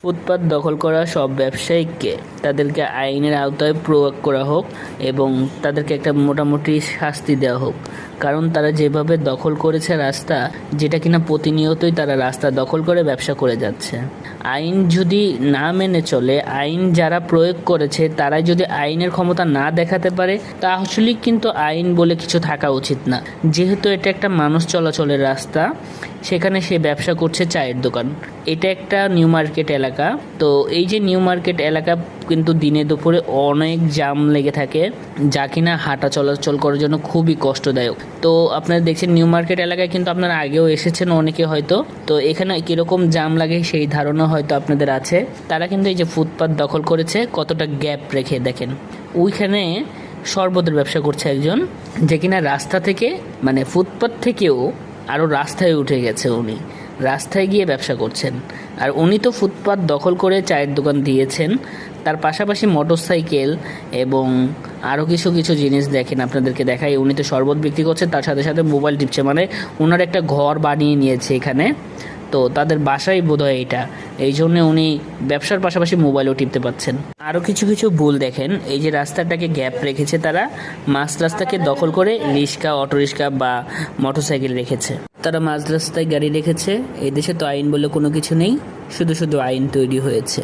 ফুটপাত দখল করা সব ব্যবসায়ীকে তাদেরকে আইনের আওতায় প্রয়োগ করা হোক এবং তাদেরকে একটা মোটামুটি শাস্তি দেওয়া হোক। কারণ তারা যেভাবে দখল করেছে রাস্তা, যেটা কিনা প্রতিনিয়তই তারা রাস্তা দখল করে ব্যবসা করে যাচ্ছে। আইন যদি না মেনে চলে, আইন যারা প্রয়োগ করেছে তারাই যদি আইনের ক্ষমতা না দেখাতে পারে, তাহলেই কিন্তু আইন বলে কিছু থাকা উচিত না। যেহেতু এটা একটা মানুষ চলাচলের রাস্তা, সেখানে সে ব্যবসা করছে চায়ের দোকান। এটা একটা নিউ মার্কেট এলাকা। তো এই যে নিউ মার্কেট এলাকা কিন্তু দিনে দুপুরে অনেক জাম লেগে থাকে, যা কিনা হাঁটা চলাচল করার জন্য খুবই কষ্টদায়ক। তো আপনারা দেখছেন নিউ মার্কেট এলাকায় কিন্তু আপনারা আগেও এসেছেন অনেকে হয়তো। তো এখানে কীরকম জাম লাগে সেই ধারণা হয়তো আপনাদের আছে। তারা কিন্তু এই যে ফুটপাত দখল করেছে, কতটা গ্যাপ রেখে দেখেন ওইখানে শরবতের ব্যবসা করছে একজন, যে কিনা রাস্তা থেকে মানে ফুটপাত থেকেও আরও রাস্তায় উঠে গেছে। উনি রাস্তায় গিয়ে ব্যবসা করছেন। আর উনি তো ফুটপাত দখল করে চায়ের দোকান দিয়েছেন, তার পাশাপাশি মোটরসাইকেল এবং আরও কিছু কিছু জিনিস দেখেন, আপনাদেরকে দেখাই। উনি তো শরবত বিক্রি করছে, তার সাথে সাথে মোবাইল টিপছে, মানে ওনার একটা ঘর বানিয়ে নিয়েছে এখানে। তো তাদের বাসাই বোধহয় এটা, এই জন্য উনি ব্যবসার পাশাপাশি মোবাইলও টিপতে পাচ্ছেন। আরও কিছু কিছু ভুল দেখেন, এই যে রাস্তাটাকে গ্যাপ রেখেছে তারা, মাঝ রাস্তাকে দখল করে রিক্সা, অটোরিক্সা বা মোটরসাইকেল রেখেছে। তারা মাঝ রাস্তায় গাড়ি রেখেছে। এই দেশে তো আইন বলে কোনো কিছু নেই, শুধু শুধু আইন তৈরি হয়েছে।